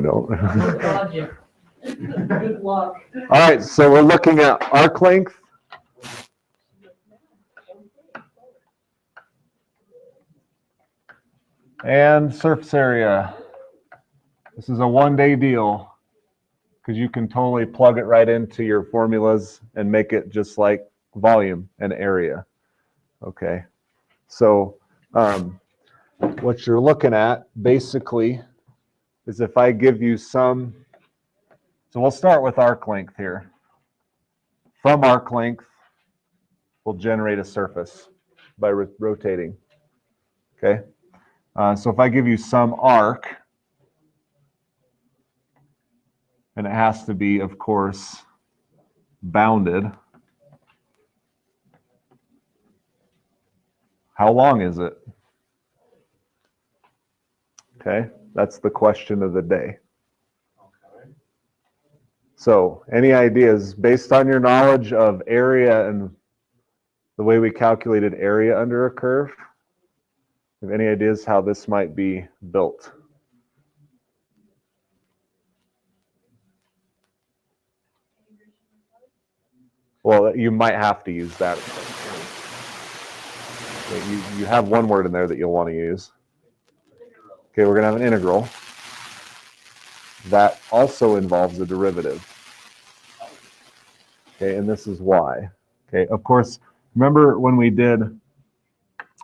I don't. Logic. Good luck. All right, so we're looking at arc length. And surface area. This is a one-day deal because you can totally plug it right into your formulas and make it just like volume and area. Okay, so what you're looking at basically is if I give you some, so we'll start with arc length here. From arc length, we'll generate a surface by rotating. Okay, so if I give you some arc, and it has to be, of course, bounded. How long is it? Okay, that's the question of the day. So, any ideas based on your knowledge of area and the way we calculated area under a curve? Have any ideas how this might be built? Well, you might have to use that. You have one word in there that you'll want to use. Okay, we're going to have an integral. That also involves a derivative. Okay, and this is why. Okay, of course, remember when we did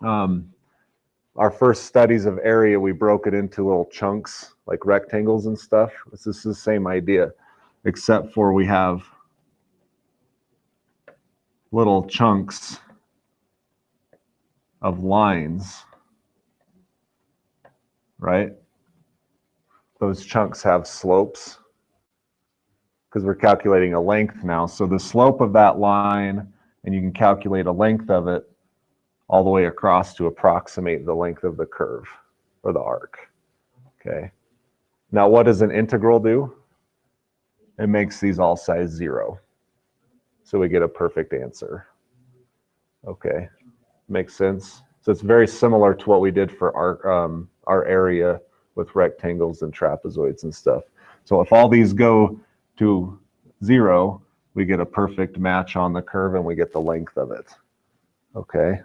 our first studies of area, we broke it into little chunks, like rectangles and stuff. This is the same idea, except for we have little chunks of lines, right? Those chunks have slopes because we're calculating a length now. So the slope of that line, and you can calculate a length of it all the way across to approximate the length of the curve or the arc. Okay. Now what does an integral do? It makes these all size 0. So we get a perfect answer. Okay. Makes sense? So it's very similar to what we did for our area with rectangles and trapezoids and stuff. So if all these go to 0, we get a perfect match on the curve and we get the length of it. Okay.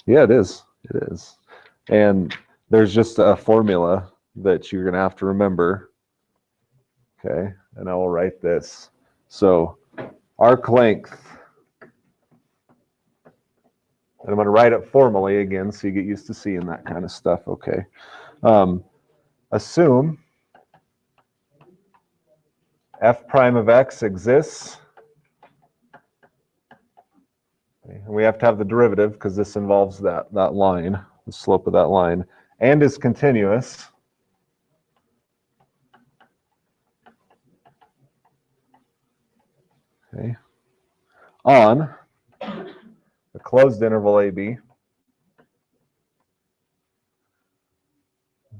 Yeah, it is. It is. And there's just a formula that you're going to have to remember. Okay. And I will write this. So arc length. And I'm going to write it formally again so you get used to seeing that kind of stuff. Okay. Assume f prime of x exists. Okay. And we have to have the derivative because this involves that line, the slope of that line, and is continuous. Okay. On a closed interval AB,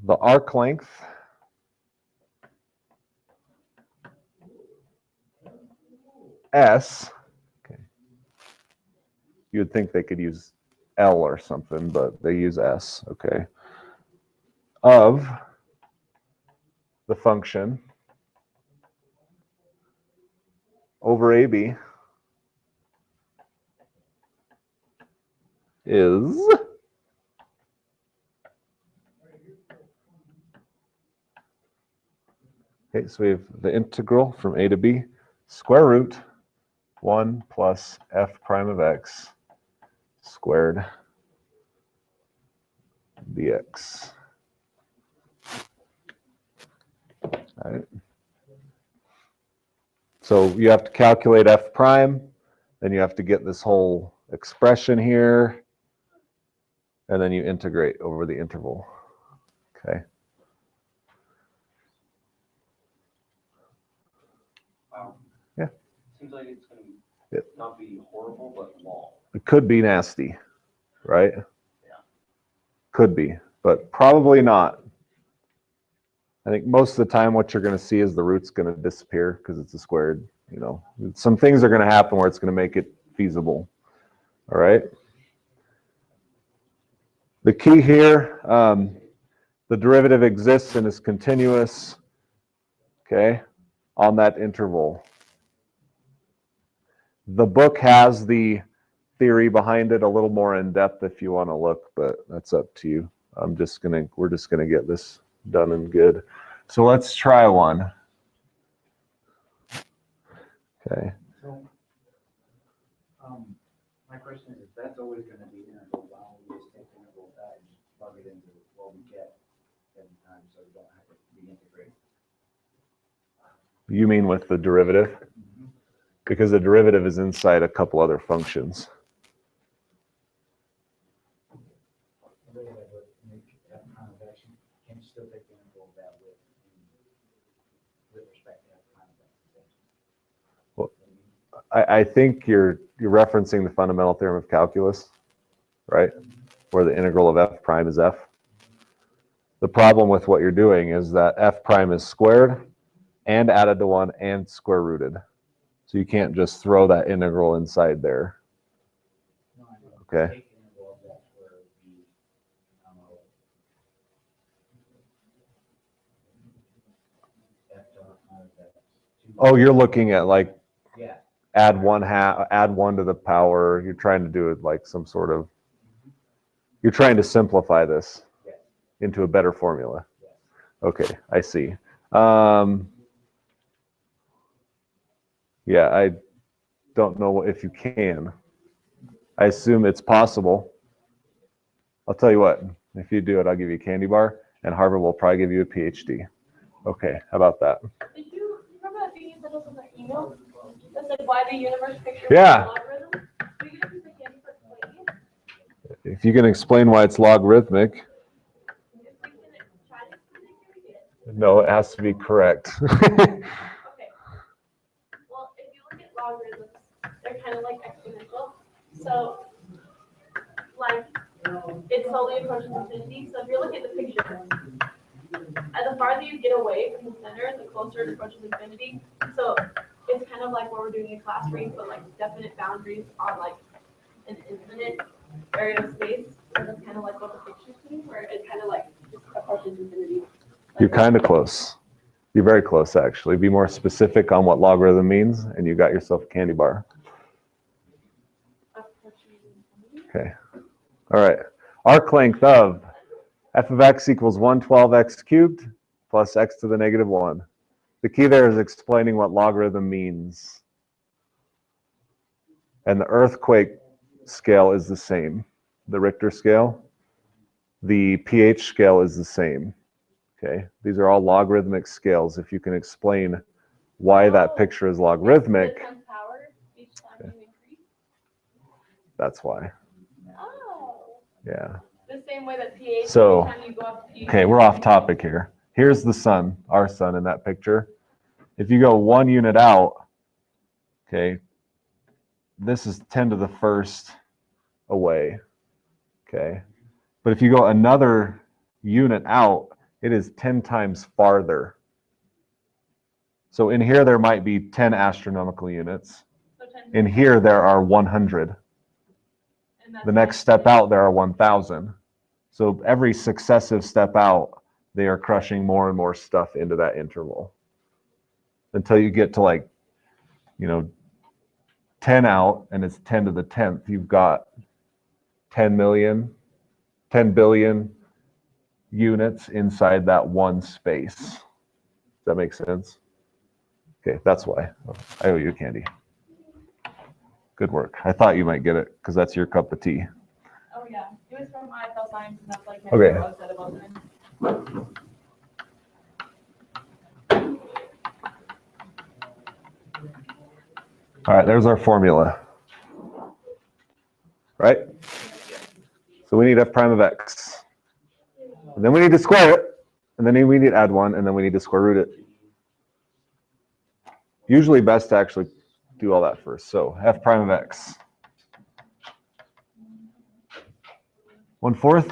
the arc length S, okay. You would think they could use L or something, but they use S, okay, of the function over AB is okay, so we have the integral from A to B, square root 1 plus f prime of x squared dx. All right. So you have to calculate f prime, then you have to get this whole expression here, and then you integrate over the interval. Okay. Wow. Yeah. Seems like it's going to not be horrible, but long. It could be nasty, right? Yeah. Could be, but probably not. I think most of the time what you're going to see is the root's going to disappear because it's a squared, you know. Some things are going to happen where it's going to make it feasible. All right. The key here, the The derivative exists and is continuous, okay, on that interval. The book has the theory behind it a little more in depth if you want to look, but that's up to you. We're just gonna get this done and good. So let's try one. Okay. So, my question is, if that's always gonna be integral, why don't we just take integral that and just plug it into what we get every time, so we don't have to reintegrate? You mean with the derivative? Because the derivative is inside a couple other functions. The way that would make that kind of action, can you still take the integral of that with respect to that kind of action? I think you're referencing the fundamental theorem of calculus, right? Where the integral of f prime is f. The problem with what you're doing is that f prime is squared and added to 1 and square rooted. So you can't just throw that integral inside there. No, I don't. Okay. Take the integral of that where we, f dot minus that. Oh, you're looking at like Yeah. add 1 to the power. You're trying to do it like some sort of, you're trying to simplify this Yes. into a better formula. Yes. Okay, I see. Yeah, I don't know if you can. I assume it's possible. I'll tell you what, if you do it, I'll give you a candy bar, and Harvard will probably give you a PhD. Okay, how about that? Did you remember that thing you sent us on the email that said why the universe picture Yeah. was a logarithm? Do you get a piece of candy for explaining it? If you can explain why it's logarithmic, If we can try to explain it. no, it has to be correct. Okay. Well, if you look at logarithms, they're kind of like exponential. So, like, it slowly approaches infinity. So if you look at the picture, the farther you get away from the center, the closer it approaches infinity. So it's kind of like what we're doing in class where you put like definite boundaries on like an infinite area of space. So that's kind of like what the picture's doing, where it kind of like just approaches infinity. You're kind of close. You're very close, actually. Be more specific on what logarithm means, and you got yourself a candy bar. Okay. All right. Arc length of f of x equals 112x cubed plus x to the negative 1. The key there is explaining what logarithm means. And the earthquake scale is the same. The Richter scale. The pH scale is the same. Okay. These are all logarithmic scales. If you can explain why that picture is logarithmic, Times power each time you increase. that's why. Oh. Yeah. The same way that pH. So, every time you go up pH. Okay, we're off topic here. Here's the sun, our sun in that picture. If you go 1 unit out, okay, this is 10 to the first away, okay? But if you go another unit out, it is 10 times farther. So in here, there might be 10 astronomical units. So 10 In here, there are 100. and that's The next step out, there are 1,000. So every successive step out, they are crushing more and more stuff into that interval until you get to like, 10 out, and it's 10 to the 10th. You've got 10 billion units inside that one space. Does that make sense? Okay, that's why. I owe you a candy. Good work. I thought you might get it because that's your cup of tea. Oh yeah, it was from IFL Science, and that's like my Okay. favorite website about them. All right, there's our formula. Right? So we need f prime of x. And then we need to square it. And then we need to add 1, and then we need to square root it. Usually best to actually do all that first. So f prime of x. 1/4.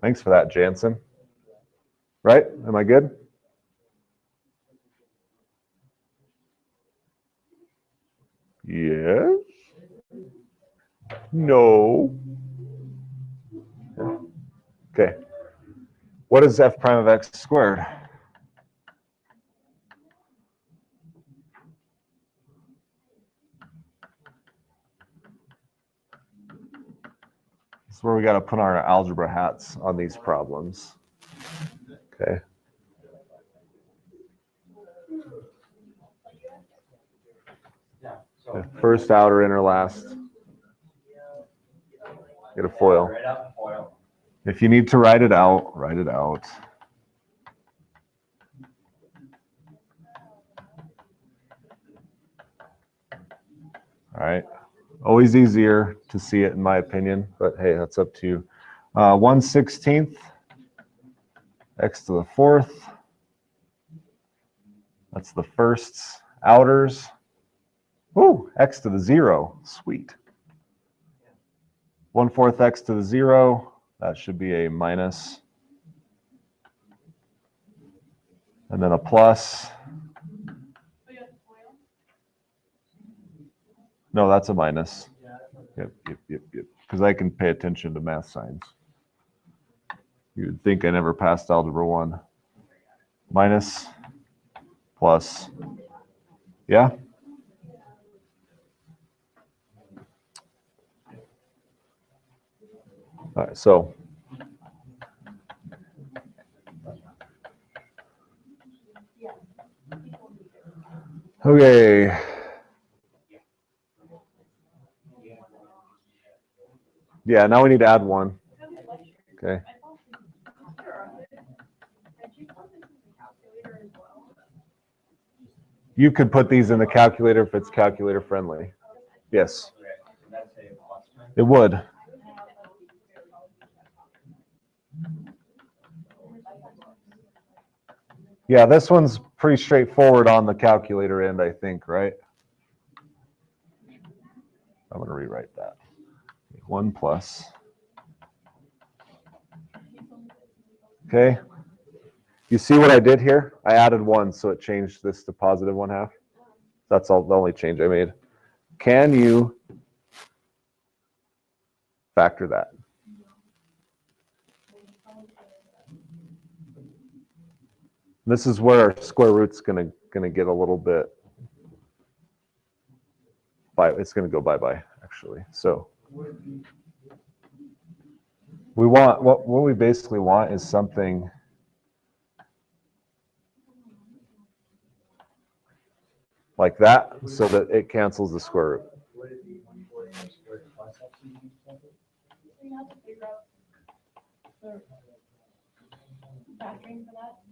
Thanks for that, Jansen. Right? Am I good? Yes. No. Okay. What is f prime of x squared? That's where we got to put our algebra hats on these problems. Okay. Yeah. So First outer, inner, last. Get a foil. right out the foil. If you need to write it out, write it out. All right. Always easier to see it, in my opinion, but hey, that's up to you. 1/16 x to the 4th. That's the firsts. Outers. Ooh, x to the 0. Sweet. 1/4 x to the 0. That should be a minus. And then a plus. No, that's a minus. Yep. Because I can pay attention to math signs. You would think I never passed Algebra 1. Minus, plus. Yeah? All right, so. Okay. Yeah, now we need to add 1. Okay. You could put these in the calculator if it's calculator friendly. Yes, Okay. And that's a plus sign. it would. Yeah, this one's pretty straightforward on the calculator end, I think, right? I'm going to rewrite that. 1 plus. Okay. You see what I did here? I added 1, so it changed this to positive 1/2. That's all the only change I made. Can you factor that? This is where our square root's gonna get a little bit it's gonna go bye-bye, actually. So we want what we basically want is something like that so that it cancels the square root. Would it be 1/4 x squared plus x equals something? We have to figure out the factoring for that.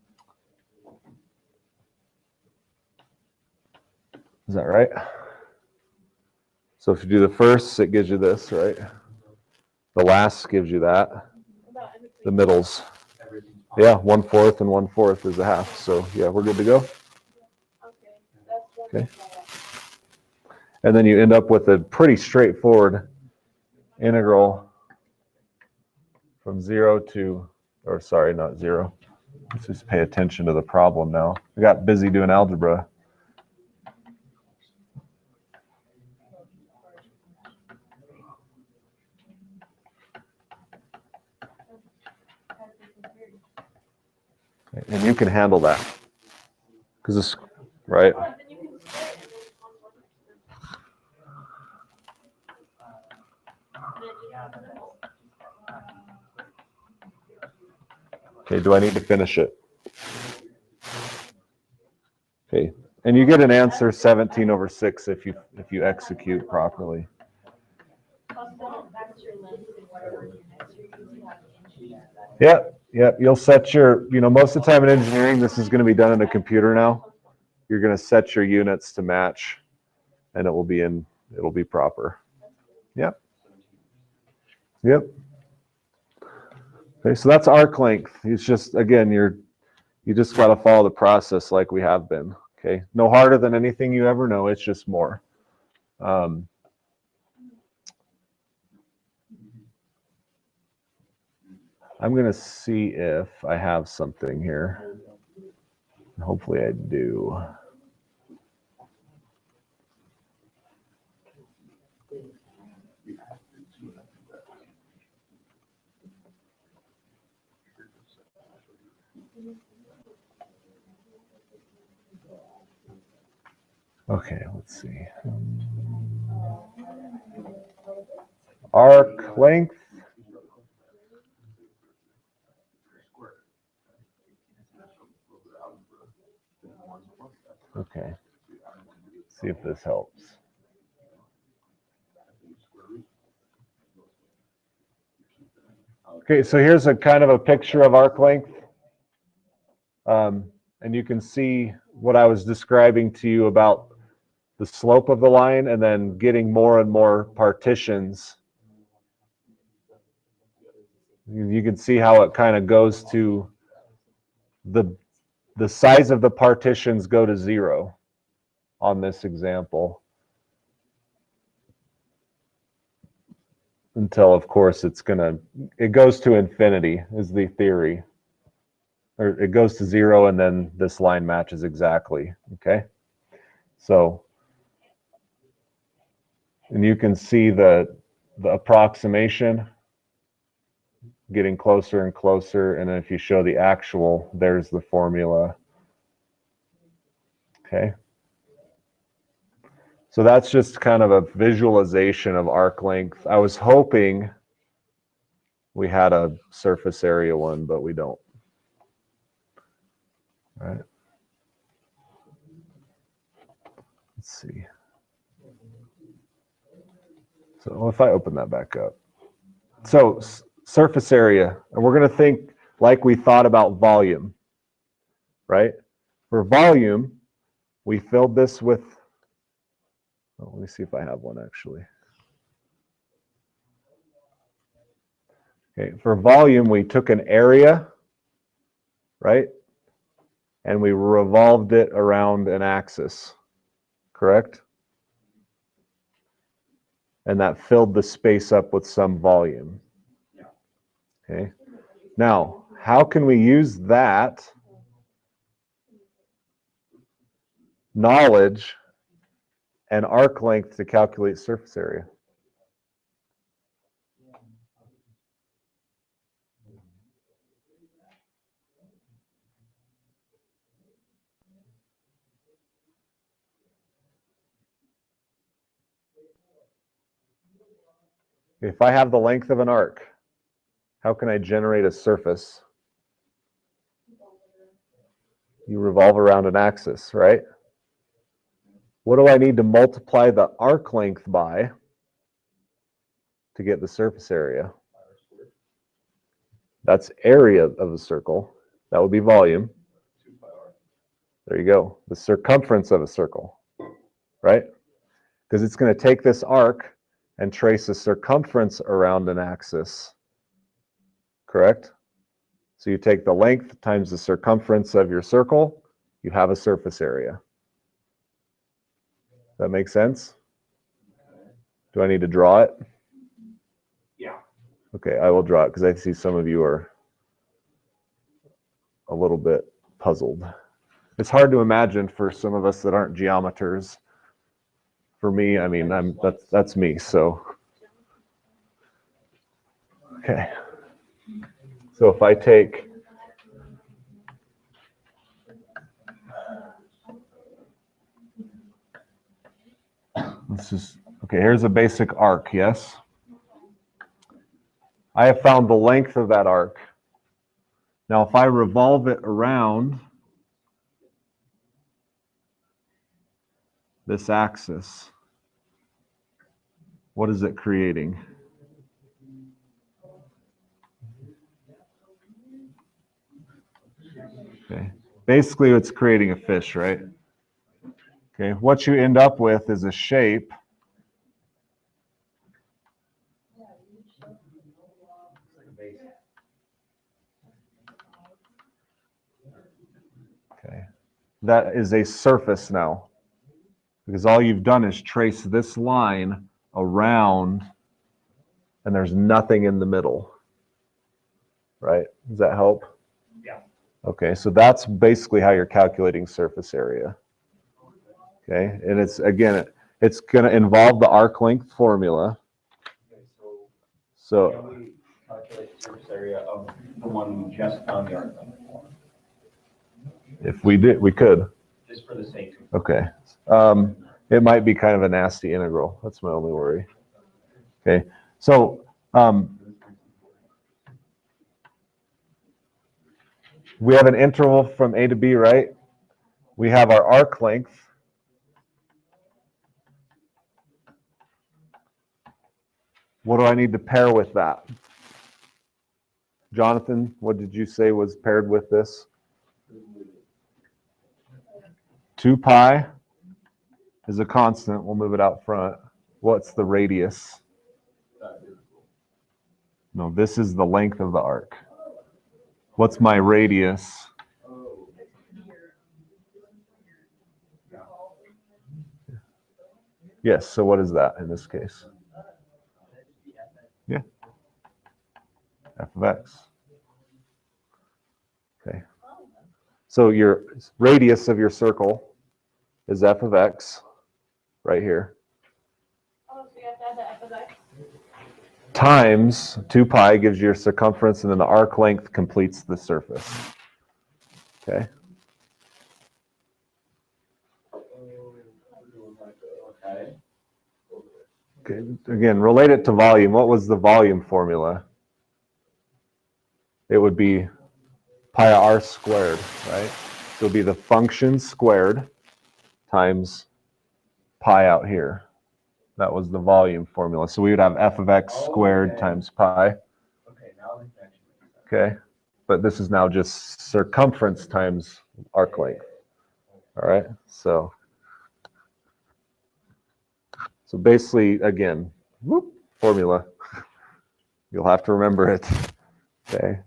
Is that right? So if you do the first, it gives you this, right? The last gives you that. About in The between. middles. Everything's Yeah, 1/4 and 1/4 is a half. So yeah, we're good to go. Okay, that's one. Okay. And then you end up with a pretty straightforward integral from 0 to, or sorry, not 0. Let's just pay attention to the problem now. I got busy doing algebra. And you can handle that. Because this, right? Or then you can split it and then it's 1/4 x. And then you have the Okay, do I need to finish it? Okay, and you get an answer 17/6 if you execute properly. plus the factor length and whatever your next year you have to inch that. Yep, you'll set your, most of the time in engineering, this is going to be done in a computer now. You're going to set your units to match, and it'll be proper. Yep. Okay, so that's arc length. It's just, again, you just got to follow the process like we have been. Okay, no harder than anything you ever know. It's just more. I'm going to see if I have something here. Hopefully I do. Okay, let's see. Arc length. Okay. See if this helps. Okay, so here's a kind of a picture of arc length. And you can see what I was describing to you about the slope of the line and then getting more and more partitions. You can see how it kind of goes to the size of the partitions go to 0 on this example. Until, of course, it goes to infinity is the theory. Or it goes to 0 and then this line matches exactly, okay? So, and you can see the approximation getting closer and closer, and then if you show the actual, there's the formula, okay? So that's just kind of a visualization of arc length. I was hoping we had a surface area one, but we don't. All right. Let's see. So if I open that back up. So surface area, and we're going to think like we thought about volume, right? For volume, we filled this with, oh, let me see if I have one actually. Okay, for volume, we took an area, right? And we revolved it around an axis, correct? And that filled the space up with some volume. Yeah. Okay. Now, how can we use that knowledge and arc length to calculate surface area? If I have the length of an arc, how can I generate a surface? You revolve around an axis, right? What do I need to multiply the arc length by to get the surface area? That's area of a circle. That would be volume. There you go. The circumference of a circle, right? Because it's going to take this arc and trace a circumference around an axis, correct? So you take the length times the circumference of your circle, you have a surface area. That make sense? Do I need to draw it? Yeah. Okay, I will draw it because I see some of you are a little bit puzzled. It's hard to imagine for some of us that aren't geometers. For me, I mean, that's me, so. Okay. So if I take okay, here's a basic arc, yes? I have found the length of that arc. Now, if I revolve it around this axis, what is it creating? Okay, basically it's creating a fish, right? Okay, what you end up with is a shape that is a surface now, because all you've done is trace this line around and there's nothing in the middle, right? Does that help? Yeah. Okay, so that's basically how you're calculating surface area. Okay, and it's, again, it's going to involve the arc length formula. Okay, so So can we calculate the surface area of the one we just found the arc length for? If we did, we could. Just for the sake of. Okay. It might be kind of a nasty integral. That's my only worry. Okay. So we have an interval from A to B, right? We have our arc length. What do I need to pair with that? Jonathan, what did you say was paired with this? 2 pi is a constant. We'll move it out front. What's the radius? No, this is the length of the arc. What's my radius? Yes, so what is that in this case? Yeah. F of x. Okay. So your radius of your circle is f of x right here. Oh, so you have to add the f of x? Times 2 pi gives you your circumference, and then the arc length completes the surface. Okay. Okay. Again, relate it to volume. What was the volume formula? It would be pi r squared, right? So it would be the function squared times pi out here. That was the volume formula. So we would have f of x squared times pi. Okay, now the connection makes sense. Okay. But this is now just circumference times arc length. All right. So basically, again, whoop, formula. You'll have to remember it. Okay.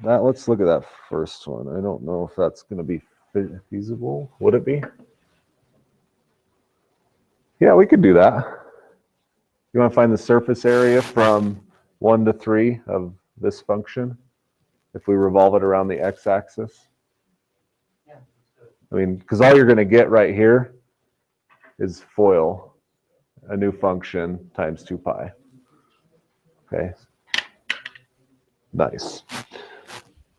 Let's look at that first one. I don't know if that's going to be feasible. Would it be? Yeah, we could do that. You want to find the surface area from 1 to 3 of this function if we revolve it around the x-axis? I mean, because all you're going to get right here is FOIL, a new function, times 2 pi. Okay. Nice.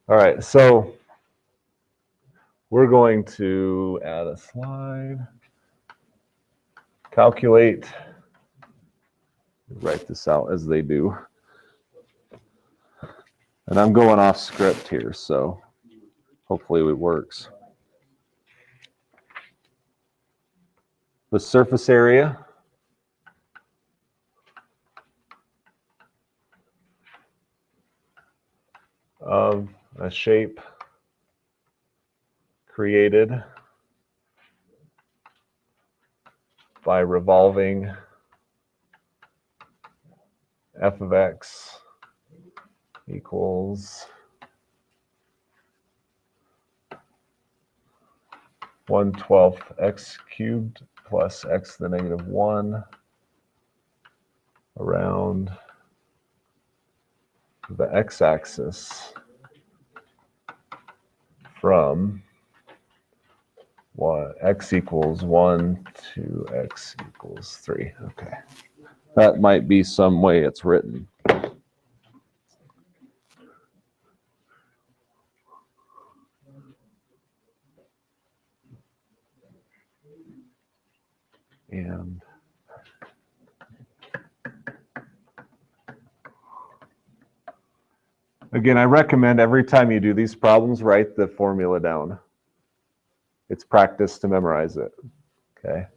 All right, so we're going to add a slide. Calculate. Write this out as they do. And I'm going off script here, so hopefully it works. The surface area of a shape created by revolving f of x equals 1/12 x cubed plus x to the negative 1 around the x-axis from x equals 1 to x equals 3. Okay. That might be some way it's written. And again, I recommend every time you do these problems, write the formula down. It's practice to memorize it. Okay.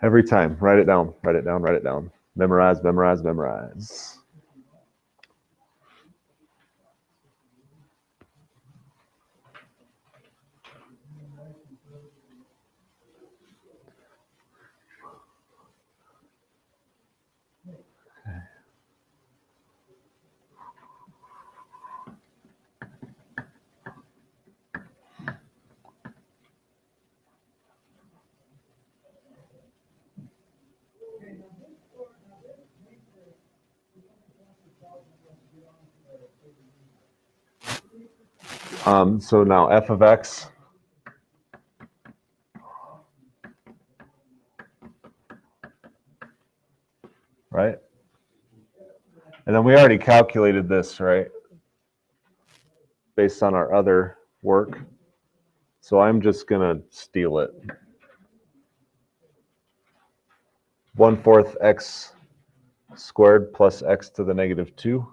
Every time, write it down, write it down, write it down. Memorize, memorize, memorize. So now f of x right? And then we already calculated this, right? Based on our other work. So I'm just gonna steal it. 1/4 x squared plus x to the negative 2.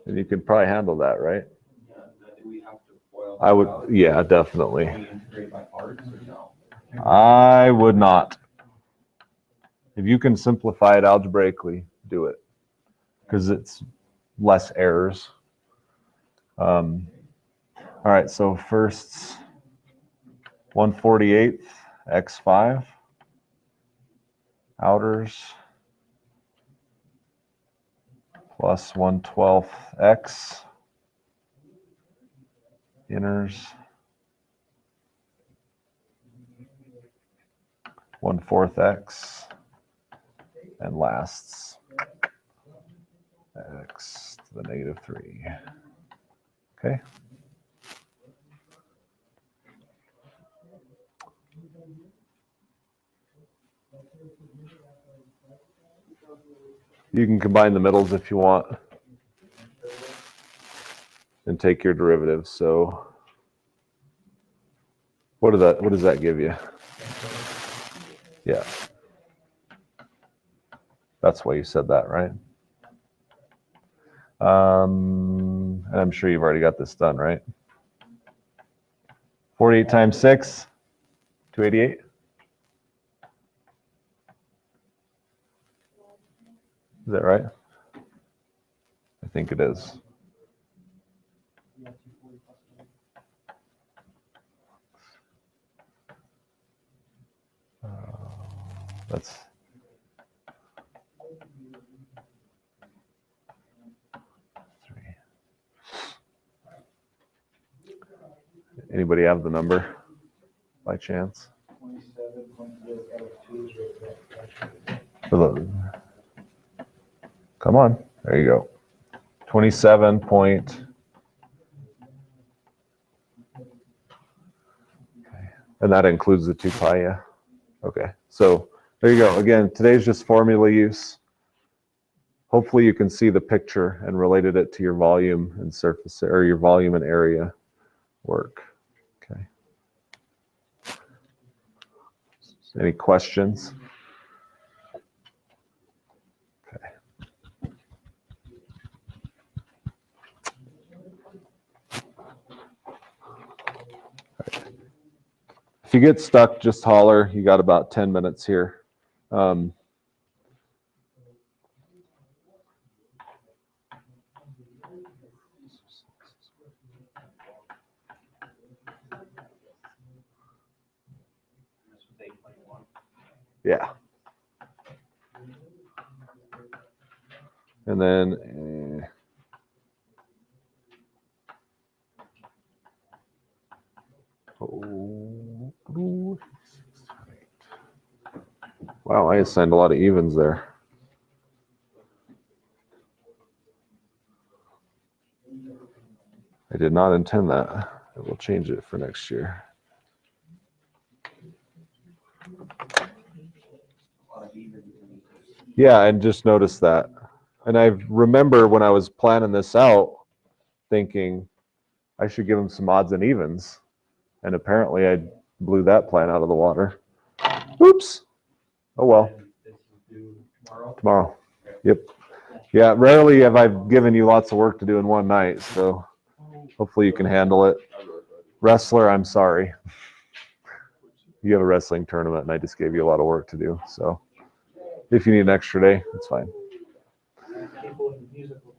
And you could probably handle that, right? Yeah, do we have to boil? I would, that out? yeah, definitely. Can we integrate by parts or no? I would not. If you can simplify it algebraically, do it. Because it's less errors. All right, so first 1/48 x5 outers plus 1/12 x inners 1/4 x and lasts x to the negative 3. Okay. You can combine the middles if you want and take your derivatives. So what does that give you? Yeah. That's why you said that, right? And I'm sure you've already got this done, right? 48 times 6, 288. Is that right? I think it is. That's anybody have the number by chance? 27.002. Come on, there you go. 27 point. And that includes the 2 pi, yeah. Okay, so there you go. Again, today's just formula use. Hopefully you can see the picture and related it to your volume and surface, or your volume and area work. Okay. Any questions? Okay. If you get stuck, just holler. You got about 10 minutes here. This was 8.1. Yeah. And then wow, I assigned a lot of evens there. I did not intend that. I will change it for next year. Yeah, and just noticed that. And I remember when I was planning this out, thinking I should give them some odds and evens. And apparently I blew that plan out of the water. Oops. Oh well. This is due tomorrow. Tomorrow. Yep. Yeah, rarely have I given you lots of work to do in one night, so hopefully you can handle it. Wrestler, I'm sorry. You have a wrestling tournament and I just gave you a lot of work to do. So if you need an extra day, it's fine. People in musical